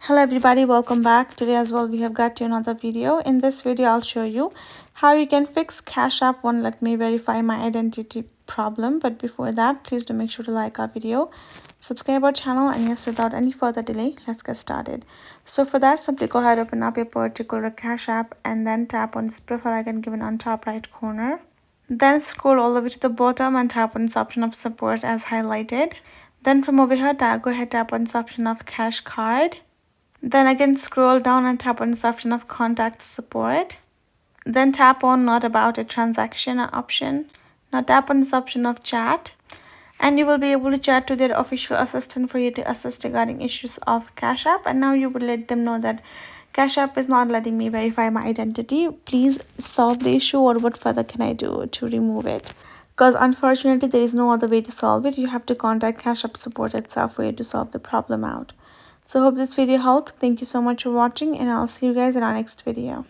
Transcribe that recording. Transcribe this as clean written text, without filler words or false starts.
Hello everybody, welcome back. Today as well we have got to another video. In this video I'll show you how you can fix Cash App won't let me verify my identity problem. But before that, please do make sure to like our video, subscribe our channel, and yes, without any further delay, let's get started. So for that, simply go ahead, open up your particular Cash App and then tap on this profile icon given on top right corner. Then scroll all the way to the bottom and tap on this option of support as highlighted. Then from over here, go ahead, tap on this option of Cash Card. Then again scroll down and tap on this option of contact support. Then tap on not about a transaction option. Now tap on this option of chat, and you will be able to chat to their official assistant for you to assist regarding issues of Cash App. And now you would let them know that Cash App is not letting me verify my identity. Please solve the issue, or what further can I do to remove it? Because unfortunately there is no other way to solve it. You have to contact Cash App support itself for you to solve the problem out. So hope this video helped. Thank you so much for watching, and I'll see you guys in our next video.